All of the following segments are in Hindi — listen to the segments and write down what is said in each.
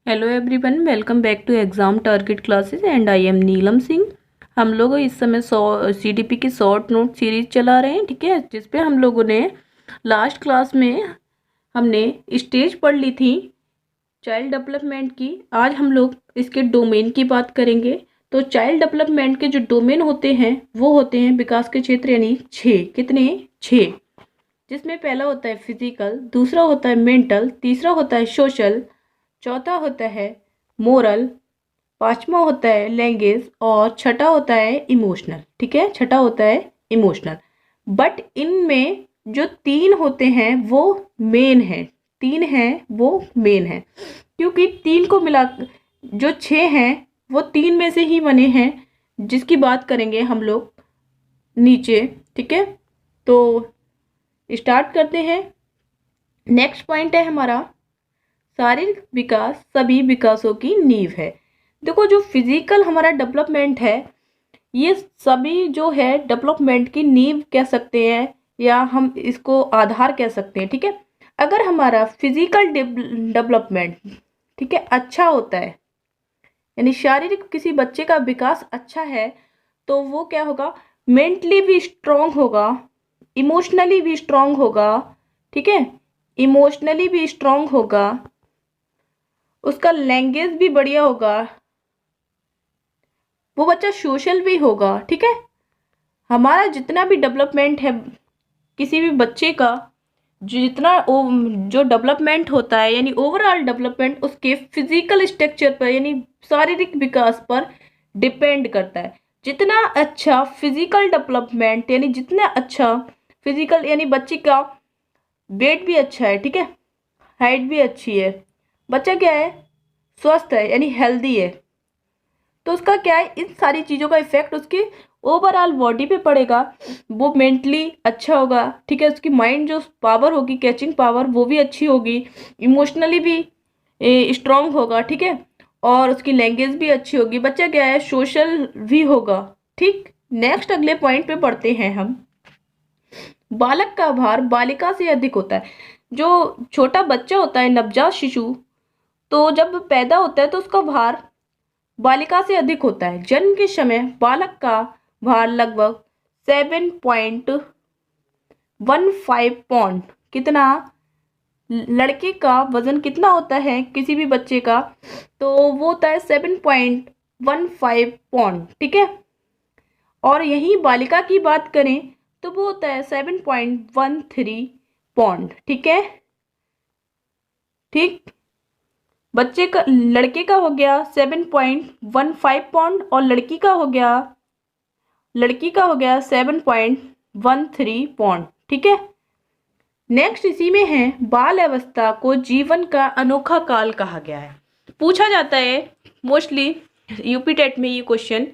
Hello everyone, welcome back to exam target classes and I am Neelam Singh. हम लोग इस समय सीडीपी की शॉर्ट नोट सीरीज चला रहे हैं, ठीक है, जिसपे हम लोगों ने लास्ट क्लास में हमने स्टेज पढ़ ली थी चाइल्ड डेवलपमेंट की। आज हम लोग इसके डोमेन की बात करेंगे। तो चाइल्ड डेवलपमेंट के जो डोमेन होते हैं वो होते हैं विकास के क्षेत्र, यानी 6। कितने? 6। जिसमें पहला होता है फिजिकल, दूसरा होता है मेंटल, तीसरा होता है सोशल, चौथा होता है मोरल, पांचवा होता है लैंग्वेज और छठा होता है इमोशनल। ठीक है, छठा होता है इमोशनल। बट इनमें जो 3 होते हैं वो मेन है। 3 हैं वो मेन है, क्योंकि 3 को मिला जो 6 हैं वो 3 में से ही बने हैं, जिसकी बात करेंगे हम लोग नीचे। ठीक है, तो स्टार्ट करते हैं। नेक्स्ट पॉइंट है हमारा शारीरिक विकास सभी विकासों की नींव है। देखो, जो फिजिकल हमारा डेवलपमेंट है ये सभी जो है डेवलपमेंट की नींव कह सकते हैं, या हम इसको आधार कह सकते हैं। ठीक है, अगर हमारा फिजिकल डेवलपमेंट, ठीक है, अच्छा होता है, यानी शारीरिक किसी बच्चे का विकास अच्छा है, तो वो क्या होगा, मेंटली भी स्ट्रांग होगा, इमोशनली भी स्ट्रांग होगा। ठीक है, इमोशनली भी स्ट्रांग होगा, उसका लैंग्वेज भी बढ़िया होगा, वो बच्चा सोशल भी होगा। ठीक है, हमारा जितना भी डेवलपमेंट है किसी भी बच्चे का, जो डेवलपमेंट होता है, यानी ओवरऑल डेवलपमेंट उसके फिजिकल स्ट्रक्चर पर, यानी शारीरिक विकास पर डिपेंड करता है। जितना अच्छा फिजिकल डेवलपमेंट, यानी जितना अच्छा फिजिकल, यानी बच्चे का वेट भी अच्छा है, ठीक है, हाइट भी अच्छी है, बच्चा क्या है, स्वस्थ है, यानी हेल्दी है, तो उसका क्या है, इन सारी चीज़ों का इफेक्ट उसकी ओवरऑल बॉडी पे पड़ेगा। वो मेंटली अच्छा होगा, ठीक है, उसकी माइंड जो पावर होगी, कैचिंग पावर, वो भी अच्छी होगी, इमोशनली भी स्ट्रांग होगा। ठीक है, और उसकी लैंग्वेज भी अच्छी होगी, बच्चा क्या है, सोशल भी होगा। ठीक, नेक्स्ट अगले पॉइंट पे पढ़ते हैं हम। बालक का भार बालिका से अधिक होता है। जो छोटा बच्चा होता है, नवजात शिशु, तो जब पैदा होता है तो उसका भार बालिका से अधिक होता है। जन्म के समय बालक का भार लगभग 7.15 पौंड। कितना? लड़के का वजन कितना होता है किसी भी बच्चे का, तो वो होता है 7.15 पौंड। ठीक है, और यही बालिका की बात करें तो वो होता है 7.13 पौंड। ठीक है, ठीक, बच्चे का, लड़के का हो गया 7.15 पौंड और लड़की का हो गया 7.13 पौंड। ठीक है, नेक्स्ट इसी में है, बाल अवस्था को जीवन का अनोखा काल कहा गया है। पूछा जाता है मोस्टली यूपी टेट में ये क्वेश्चन,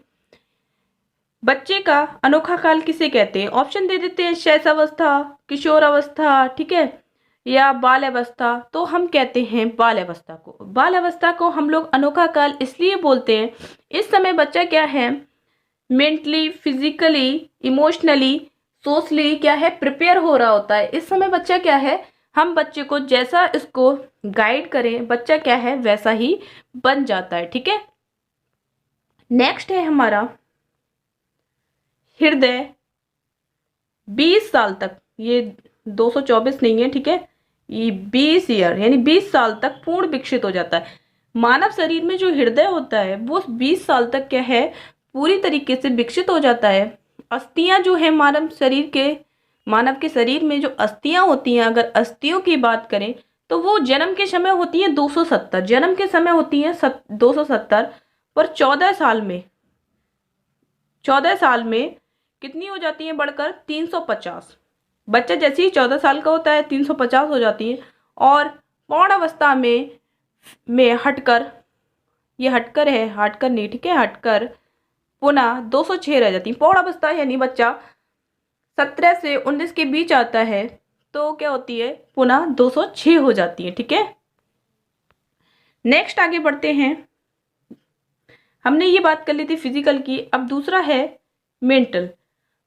बच्चे का अनोखा काल किसे कहते हैं? ऑप्शन दे देते हैं, शैशवावस्था, किशोर अवस्था, ठीक है, या बाल अवस्था। तो हम कहते हैं बाल अवस्था को। बाल अवस्था को हम लोग अनोखा काल इसलिए बोलते हैं, इस समय बच्चा क्या है, मेंटली, फिजिकली, इमोशनली, सोशली क्या है, प्रिपेयर हो रहा होता है। इस समय बच्चा क्या है, हम बच्चे को जैसा इसको गाइड करें, बच्चा क्या है वैसा ही बन जाता है। ठीक है, नेक्स्ट है हमारा हृदय 20 साल तक, ये 224 नहीं है, ठीक है, ये 20 ईयर यानी 20 साल तक पूर्ण विकसित हो जाता है। मानव शरीर में जो हृदय होता है वो 20 साल तक क्या है, पूरी तरीके से विकसित हो जाता है। अस्थियां जो है मानव के शरीर में जो अस्थियां होती हैं, अगर अस्थियों की बात करें तो वो जन्म के समय होती है 270, जन्म के समय होती है 270, पर 14 साल में कितनी हो जाती है बढ़कर 350। बच्चा जैसे ही 14 साल का होता है 350 हो जाती है, और पौण अवस्था में हटकर, ये हटकर है, हटकर नहीं, ठीक है, हटकर पुनः 206 रह जाती है। पौण अवस्था यानी बच्चा 17 से 19 के बीच आता है तो क्या होती है, पुनः 206 हो जाती है। ठीक है, नेक्स्ट आगे बढ़ते हैं। हमने ये बात कर ली थी फिजिकल की, अब दूसरा है मेंटल।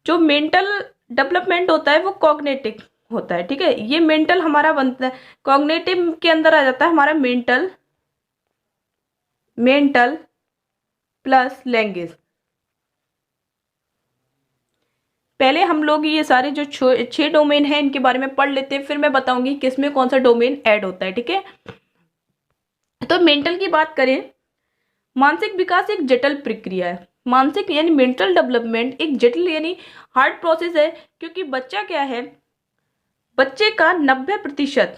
जो मेंटल डेवलपमेंट होता है वो कॉग्निटिव होता है। ठीक है, ये मेंटल हमारा बनता है, कॉग्निटिव के अंदर आ जाता है हमारा मेंटल मेंटल प्लस लैंग्वेज। पहले हम लोग ये सारे जो 6 डोमेन हैं इनके बारे में पढ़ लेते हैं, फिर मैं बताऊंगी किसमें कौन सा डोमेन ऐड होता है, ठीक है। तो मेंटल की बात करें, मानसिक विकास एक जटिल प्रक्रिया है। मानसिक यानी मेंटल डेवलपमेंट एक जटिल यानी हार्ड प्रोसेस है, क्योंकि बच्चा क्या है, बच्चे का 90%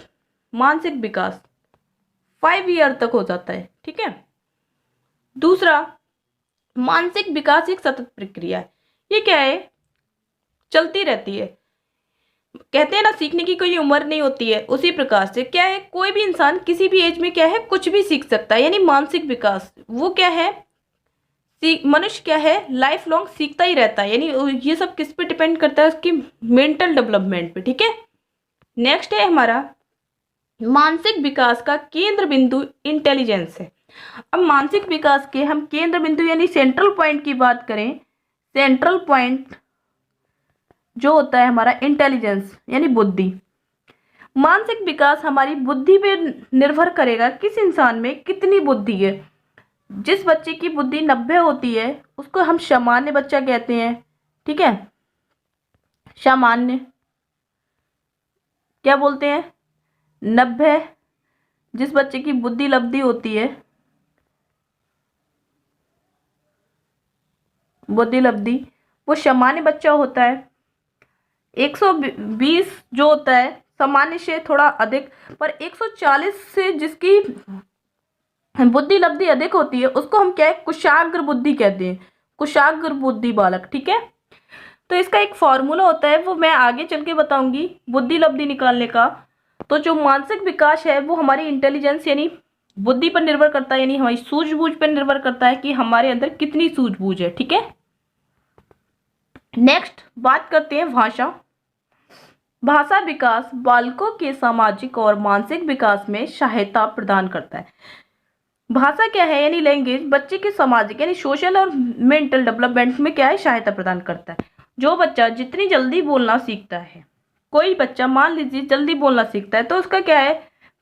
मानसिक विकास 5 ईयर तक हो जाता है, ठीक है। दूसरा, मानसिक विकास एक सतत प्रक्रिया है। ये क्या है, चलती रहती है। कहते हैं ना, सीखने की कोई उम्र नहीं होती है, उसी प्रकार से क्या है, कोई भी इंसान किसी भी एज में क्या है, कुछ भी सीख सकता है। यानी मानसिक विकास वो क्या है, मनुष्य क्या है, लाइफ लॉन्ग सीखता ही रहता है। यानी ये सब किस पे डिपेंड करता है, उसकी मेंटल डेवलपमेंट पे, ठीक है। नेक्स्ट है हमारा मानसिक विकास का केंद्र बिंदु इंटेलिजेंस है। अब मानसिक विकास के हम केंद्र बिंदु यानी सेंट्रल पॉइंट की बात करें, सेंट्रल पॉइंट जो होता है हमारा इंटेलिजेंस यानी बुद्धि। मानसिक विकास हमारी बुद्धि पे निर्भर करेगा, किस इंसान में कितनी बुद्धि है। जिस बच्चे की बुद्धि 90 होती है उसको हम सामान्य बच्चा कहते हैं, ठीक है। सामान्य क्या बोलते हैं, 90। जिस बच्चे की बुद्धि लब्धि होती है, बुद्धि लब्धि, वो सामान्य बच्चा होता है। 120 जो होता है सामान्य से थोड़ा अधिक, पर 140 से जिसकी बुद्धि लब्धि अधिक होती है उसको हम क्या है, कुशाग्र बुद्धि कहते हैं, कुशाग्र बुद्धि बालक, ठीक है। तो इसका एक फॉर्मूला होता है, वो मैं आगे चल के बताऊंगी बुद्धि लब्धि निकालने का। तो जो मानसिक विकास है वो हमारी इंटेलिजेंस यानी बुद्धि पर निर्भर करता है, यानी हमारी सूझबूझ पर निर्भर करता है कि हमारे अंदर कितनी सूझबूझ है, ठीक है। नेक्स्ट बात करते हैं भाषा। भाषा विकास बालकों के सामाजिक और मानसिक विकास में सहायता प्रदान करता है। भाषा क्या है, यानी लैंग्वेज बच्चे के सामाजिक यानी सोशल और मेंटल डेवलपमेंट में क्या है, सहायता प्रदान करता है। जो बच्चा जितनी जल्दी बोलना सीखता है, कोई बच्चा मान लीजिए जल्दी बोलना सीखता है, तो उसका क्या है,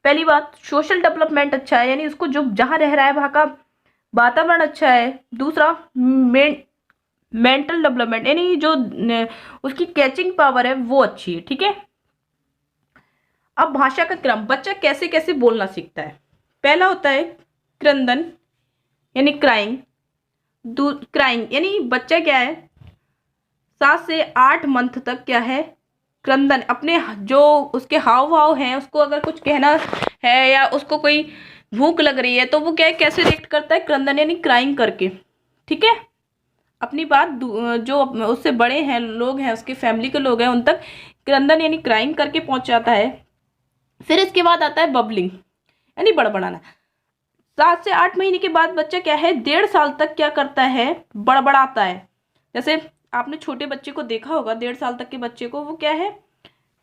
पहली बात सोशल डेवलपमेंट अच्छा है, यानी उसको जो जहाँ रह रहा है वहाँ का वातावरण अच्छा है। दूसरा, मेंटल डेवलपमेंट यानी जो उसकी कैचिंग पावर है वो अच्छी है, ठीक है। अब भाषा का क्रम, बच्चा कैसे कैसे बोलना सीखता है। पहला होता है क्रंदन यानी क्राइंग। क्राइंग यानी बच्चा क्या है, 7 से 8 मंथ तक क्या है, क्रंदन, अपने जो उसके हाव भाव हैं, उसको अगर कुछ कहना है या उसको कोई भूख लग रही है तो वो क्या है, कैसे रिएक्ट करता है, क्रंदन यानी क्राइंग करके, ठीक है। अपनी बात जो उससे बड़े हैं लोग हैं, उसके फैमिली के लोग हैं, उन तक क्रंदन यानी क्राइंग करके पहुंचाता है। फिर इसके बाद आता है बबलिंग यानी बड़बड़ाना। 7 से 8 महीने के बाद बच्चा क्या है, 1.5 साल तक क्या करता है, बड़बड़ाता है। जैसे आपने छोटे बच्चे को देखा होगा, 1.5 साल तक के बच्चे को, वो क्या है,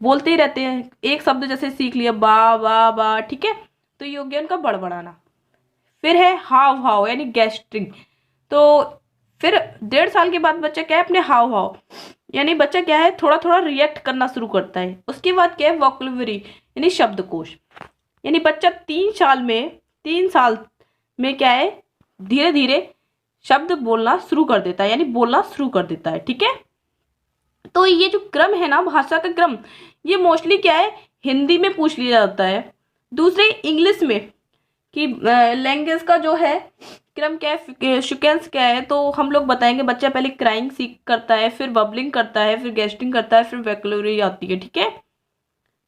बोलते ही रहते हैं, एक शब्द जैसे सीख लिया, बा बा बा, ठीक है। तो ये हो गया उनका बड़बड़ाना। फिर है हाव भाव यानी गैस्ट्रिंग। तो फिर 1.5 साल के बाद बच्चा क्या है, अपने हाव भाव यानी बच्चा क्या है, थोड़ा थोड़ा रिएक्ट करना शुरू करता है। उसके बाद क्या है, वोकैब्युलरी यानी शब्दकोश। यानी बच्चा 3 साल में क्या है, धीरे धीरे शब्द बोलना शुरू कर देता है, यानी बोलना शुरू कर देता है, ठीक है। तो ये जो क्रम है ना, भाषा का क्रम, ये मोस्टली क्या है, हिंदी में पूछ लिया जाता है। दूसरे इंग्लिश में कि लैंग्वेज का जो है क्रम क्या है, सीक्वेंस क्या है, तो हम लोग बताएंगे। बच्चा पहले क्राइंग सीख करता है, फिर बबलिंग करता है, फिर गेस्टिंग करता है, फिर वोकैब्युलरी आती है, ठीक है।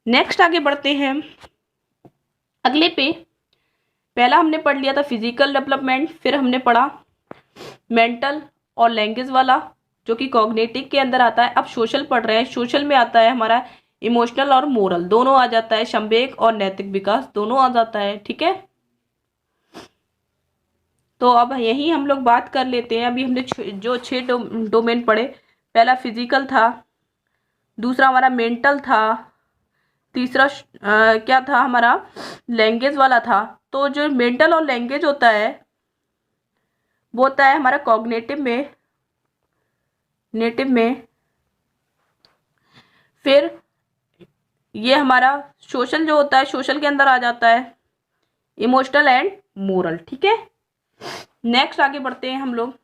नेक्स्ट आगे बढ़ते हैं अगले पे। पहला हमने पढ़ लिया था फिजिकल डेवलपमेंट, फिर हमने पढ़ा मेंटल और लैंग्वेज वाला जो कि कॉग्निटिव के अंदर आता है। अब सोशल पढ़ रहे हैं, सोशल में आता है हमारा इमोशनल और मोरल दोनों आ जाता है, संवेग और नैतिक विकास दोनों आ जाता है, ठीक है। तो अब यही हम लोग बात कर लेते हैं। अभी हमने जो 6 डोमेन पढ़े, पहला फिजिकल था, दूसरा हमारा मेंटल था, तीसरा क्या था हमारा, लैंग्वेज वाला था। तो जो मेंटल और लैंग्वेज होता है वो होता है हमारा कॉग्निटिव में, नेटिव में। फिर ये हमारा सोशल जो होता है, सोशल के अंदर आ जाता है इमोशनल एंड मोरल, ठीक है। नेक्स्ट आगे बढ़ते हैं हम लोग।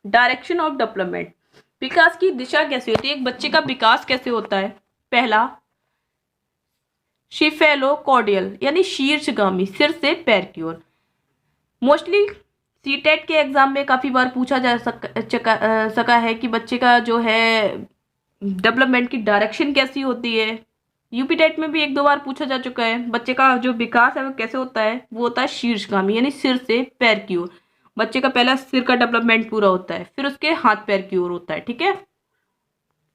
डायरेक्शन ऑफ डेवलपमेंट, विकास की दिशा कैसे होती है, एक बच्चे का विकास कैसे होता है। पहला, शिफेलोकॉर्डियल यानी शीर्षगामी, सिर से पैर की ओर। मोस्टली सीटेट के एग्जाम में काफी बार पूछा जा सका है कि बच्चे का जो है डेवलपमेंट की डायरेक्शन कैसी होती है। यूपी टेट में भी एक दो बार पूछा जा चुका है, बच्चे का जो विकास है वो कैसे होता है, वो होता है शीर्षगामी यानी सिर से पैर की ओर। बच्चे का पहला सिर का डेवलपमेंट पूरा होता है, फिर उसके हाथ पैर की ओर होता है, ठीक है।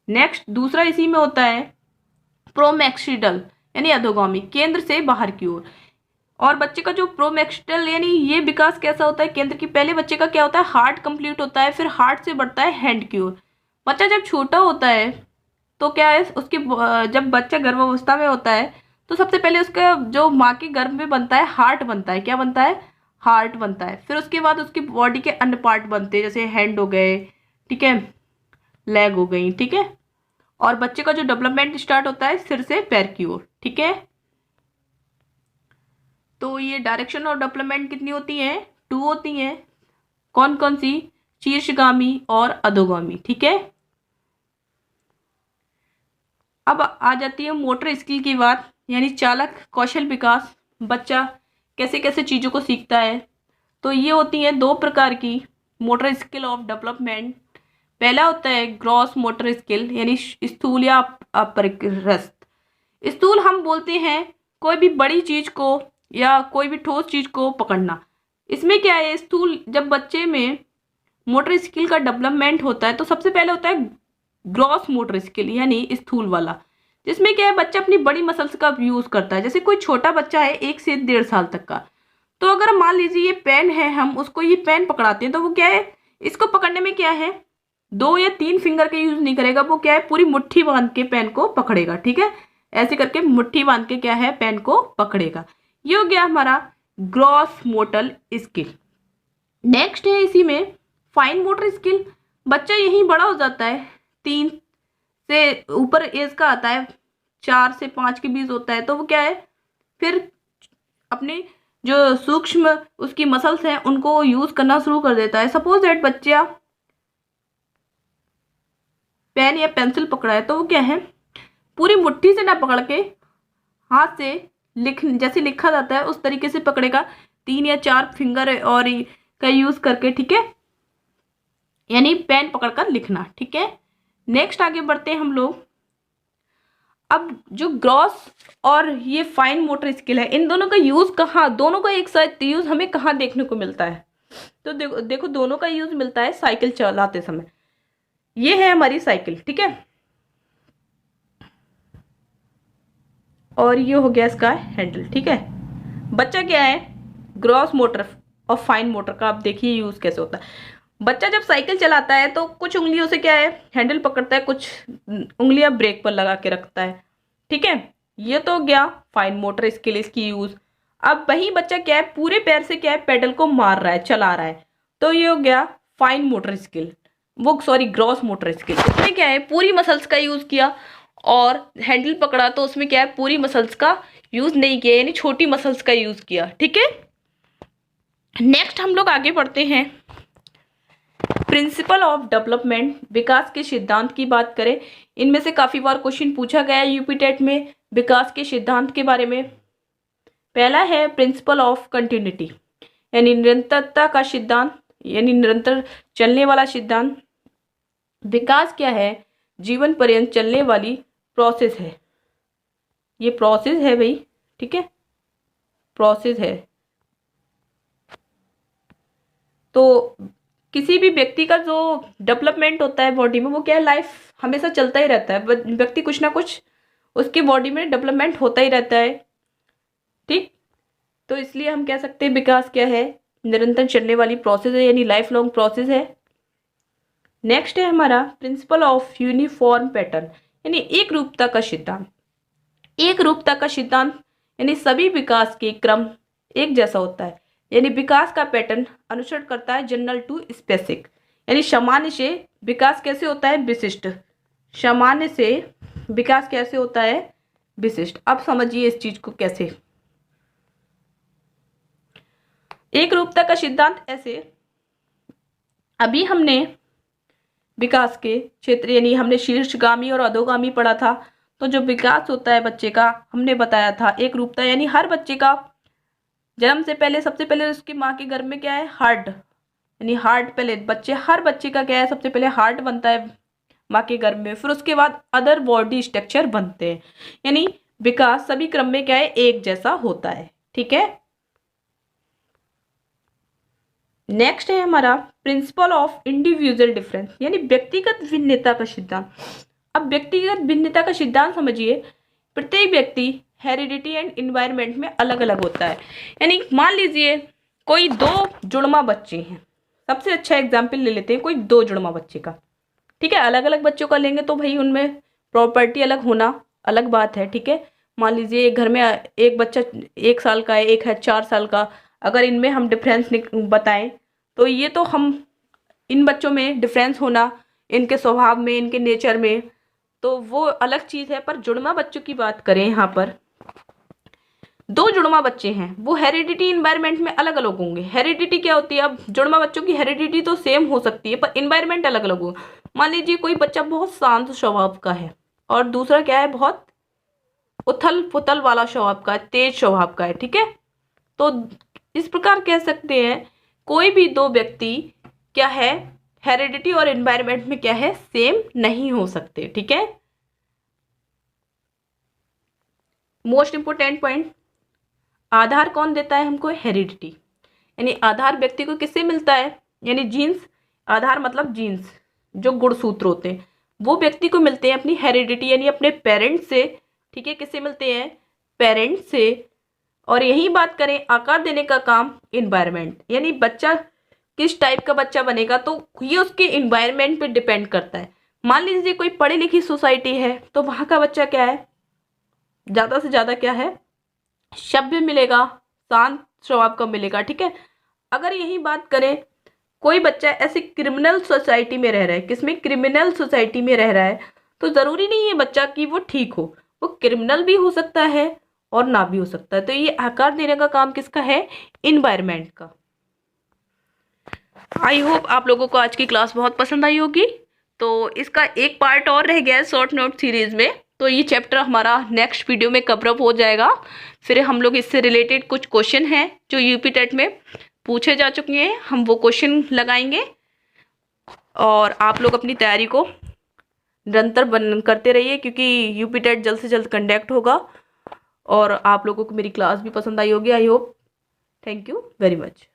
नेक्स्ट दूसरा इसी में होता है प्रोमैक्सिडल यानी अधोगामी, केंद्र से बाहर की ओर। और बच्चे का जो प्रोमैक्सिडल यानी ये विकास कैसा होता है, केंद्र की, पहले बच्चे का क्या होता है, हार्ट कंप्लीट होता है, फिर हार्ट से बढ़ता है हैंड की ओर। बच्चा जब छोटा होता है तो क्या है, उसके जब बच्चा गर्भावस्था में होता है तो सबसे पहले उसका जो माँ के गर्भ में बनता है हार्ट बनता है, क्या बनता है, हार्ट बनता है। फिर उसके बाद उसकी बॉडी के अन्य पार्ट बनते हैं, जैसे हैंड हो गए, ठीक है, लेग हो गई, ठीक है। और बच्चे का जो डेवलपमेंट स्टार्ट होता है सिर से पैर की ओर, ठीक है। तो ये डायरेक्शन और डेवलपमेंट कितनी होती है, 2 होती हैं। कौन कौन सी, शीर्षगामी और अधोगामी, ठीक है। अब आ जाती है मोटर स्किल की बात, यानी चालक कौशल विकास, बच्चा कैसे कैसे चीज़ों को सीखता है। तो ये होती हैं 2 प्रकार की मोटर स्किल ऑफ डेवलपमेंट। पहला होता है ग्रॉस मोटर स्किल यानी स्थूल या अपरिग्रस्त। स्थूल हम बोलते हैं कोई भी बड़ी चीज को या कोई भी ठोस चीज को पकड़ना। इसमें क्या है, स्थूल जब बच्चे में मोटर स्किल का डेवलपमेंट होता है तो सबसे पहले होता है ग्रॉस मोटर स्किल यानी स्थूल वाला, जिसमें क्या है बच्चा अपनी बड़ी मसल्स का यूज करता है। जैसे कोई छोटा बच्चा है 1 से 1.5 साल तक का, तो अगर मान लीजिए ये पेन है, हम उसको ये पेन पकड़ाते हैं तो वो क्या है, इसको पकड़ने में क्या है 2 या 3 फिंगर का यूज नहीं करेगा, वो क्या है पूरी मुट्ठी बांध के पेन को पकड़ेगा, ठीक है। ऐसे करके मुट्ठी बांध के क्या है पेन को पकड़ेगा। ये हो गया हमारा ग्रॉस मोटर स्किल। नेक्स्ट है इसी में फाइन मोटर स्किल। बच्चा यहीं बड़ा हो जाता है, 3 से ऊपर एज का आता है, 4 से 5 के बीच होता है, तो वो क्या है फिर अपने जो सूक्ष्म उसकी मसल्स हैं उनको यूज करना शुरू कर देता है। सपोज दैट बच्चा पेन या पेंसिल पकड़ा है तो वो क्या है पूरी मुट्ठी से ना पकड़ के हाथ से जैसे लिखा जाता है उस तरीके से पकड़ेगा, 3 या 4 फिंगर और का यूज करके, ठीक है, यानी पेन पकड़कर लिखना, ठीक है। नेक्स्ट आगे बढ़ते हैं हम लोग। अब जो ग्रॉस और ये फाइन मोटर स्किल है, इन दोनों का यूज कहाँ, दोनों का एक साथ यूज हमें कहाँ देखने को मिलता है, तो देखो दोनों का यूज मिलता है साइकिल चलाते समय। ये है हमारी साइकिल, ठीक है, और ये हो गया इसका हैंडल, ठीक है। बच्चा क्या है ग्रॉस मोटर और फाइन मोटर का, आप देखिए यूज कैसे होता है। बच्चा जब साइकिल चलाता है तो कुछ उंगलियों से क्या है हैंडल पकड़ता है, कुछ उंगलियां ब्रेक पर लगा के रखता है, ठीक है। ये तो गया फाइन मोटर स्किल, इसकी यूज। अब वही बच्चा क्या है पूरे पैर से क्या है पेडल को मार रहा है, चला रहा है, तो ये हो गया फाइन मोटर स्किल, वो सॉरी ग्रॉस मोटर स्किल। इसमें क्या है पूरी मसल्स का यूज किया, और हैंडल पकड़ा तो उसमें क्या है पूरी मसल्स का यूज नहीं किया, यानी छोटी मसल्स का यूज किया, ठीक है। नेक्स्ट हम लोग आगे बढ़ते हैं। प्रिंसिपल ऑफ डेवलपमेंट, विकास के सिद्धांत की बात करें, इनमें से काफी बार क्वेश्चन पूछा गया है यूपी टेट में विकास के सिद्धांत के बारे में। पहला है प्रिंसिपल ऑफ कंटिन्यूटी यानी निरंतरता का सिद्धांत, यानी निरंतर चलने वाला सिद्धांत। विकास क्या है, जीवन पर्यंत चलने वाली प्रोसेस है, ये प्रोसेस है भाई, ठीक है, प्रोसेस है। तो किसी भी व्यक्ति का जो डेवलपमेंट होता है बॉडी में वो क्या है लाइफ हमेशा चलता ही रहता है, व्यक्ति कुछ ना कुछ उसकी बॉडी में डेवलपमेंट होता ही रहता है, ठीक। तो इसलिए हम कह सकते हैं विकास क्या है, निरंतर चलने वाली प्रोसेस है, यानी लाइफ लॉन्ग प्रोसेस है। नेक्स्ट है हमारा प्रिंसिपल ऑफ यूनिफॉर्म पैटर्न यानी एक रूपता का सिद्धांत। एक रूपता का सिद्धांत यानी सभी विकास के क्रम एक जैसा होता है, यानी विकास का पैटर्न अनुसरण करता है जनरल टू स्पेसिफिक, यानी सामान्य से विकास कैसे होता है विशिष्ट, सामान्य से विकास कैसे होता है विशिष्ट। अब समझिए इस चीज को कैसे। एक रूपता का सिद्धांत ऐसे, अभी हमने विकास के क्षेत्र यानी हमने शीर्षगामी और अधोगामी पढ़ा था। तो जो विकास होता है बच्चे का, हमने बताया था एक रूपता यानी हर बच्चे का जन्म से पहले सबसे पहले उसकी माँ के गर्भ में क्या है, हार्ट, यानी हार्ट पहले हर बच्चे का क्या है, सबसे पहले हार्ट बनता है माँ के गर्भ में, फिर उसके बाद अदर बॉडी स्ट्रक्चर बनते हैं। यानी विकास सभी क्रम में क्या है, एक जैसा होता है। ठीक है, नेक्स्ट है हमारा प्रिंसिपल ऑफ इंडिविजुअल डिफरेंस, यानी व्यक्तिगत भिन्नता का सिद्धांत। अब व्यक्तिगत भिन्नता का सिद्धांत समझिए, प्रत्येक व्यक्ति हेरिडिटी एंड इन्वायरमेंट में अलग अलग होता है। यानी मान लीजिए कोई दो जुड़वा बच्चे हैं, सबसे अच्छा एग्जाम्पल ले लेते हैं कोई दो जुड़वा बच्चे का। ठीक है, अलग अलग बच्चों का लेंगे तो भाई उनमें प्रॉपर्टी अलग होना अलग बात है। ठीक है, मान लीजिए एक घर में एक बच्चा 1 साल का है, एक है 4 साल का, अगर इनमें हम डिफरेंस बताएं तो ये तो हम इन बच्चों में डिफरेंस होना, इनके स्वभाव में, इनके नेचर में, तो वो अलग चीज़ है। पर जुड़वा बच्चों की बात करें, यहाँ पर दो जुड़वा बच्चे हैं, वो हेरिडिटी इन्वायरमेंट में अलग अलग होंगे। हेरिडिटी क्या होती है, अब जुड़वा बच्चों की हेरिडिटी तो सेम हो सकती है पर इन्वायरमेंट अलग अलग हो। मान लीजिए कोई बच्चा बहुत शांत स्वभाव का है और दूसरा क्या है, बहुत उथल पुथल वाला स्वभाव का है, तेज स्वभाव का है। ठीक है, तो इस प्रकार कह सकते हैं कोई भी दो व्यक्ति क्या है, हेरिडिटी और एनवायरनमेंट में क्या है, सेम नहीं हो सकते। ठीक है, मोस्ट इंपोर्टेंट पॉइंट, आधार कौन देता है हमको, हेरिडिटी। यानी आधार व्यक्ति को किससे मिलता है, यानी जीन्स, आधार मतलब जीन्स, जो गुणसूत्र होते हैं वो व्यक्ति को मिलते हैं अपनी हेरिडिटी यानी अपने पेरेंट्स से। ठीक है, किससे मिलते हैं, पेरेंट्स से। और यही बात करें आकार देने का काम, इन्वायरमेंट, यानी बच्चा किस टाइप का बच्चा बनेगा तो ये उसके इन्वायरमेंट पे डिपेंड करता है। मान लीजिए कोई पढ़ी लिखी सोसाइटी है तो वहाँ का बच्चा क्या है, ज़्यादा से ज़्यादा क्या है, सभ्य मिलेगा, शांत स्वभाव का मिलेगा। ठीक है, अगर यही बात करें कोई बच्चा ऐसे क्रिमिनल सोसाइटी में रह रहा है, किसमें, क्रिमिनल सोसाइटी में रह रहा है, तो ज़रूरी नहीं है बच्चा कि वो ठीक हो, वो क्रिमिनल भी हो सकता है और ना भी हो सकता है। तो ये आकार देने का काम किसका है, इन्वायरमेंट का। आई होप आप लोगों को आज की क्लास बहुत पसंद आई होगी। तो इसका एक पार्ट और रह गया है शॉर्ट नोट सीरीज में, तो ये चैप्टर हमारा नेक्स्ट वीडियो में कवर अप हो जाएगा। फिर हम लोग इससे रिलेटेड कुछ क्वेश्चन हैं जो यूपी टेट में पूछे जा चुके हैं, हम वो क्वेश्चन लगाएंगे और आप लोग अपनी तैयारी को निरंतर करते रहिए क्योंकि यूपी टेट जल्द से जल्द कंडक्ट होगा और आप लोगों को मेरी क्लास भी पसंद आई होगी। I hope, thank you very much.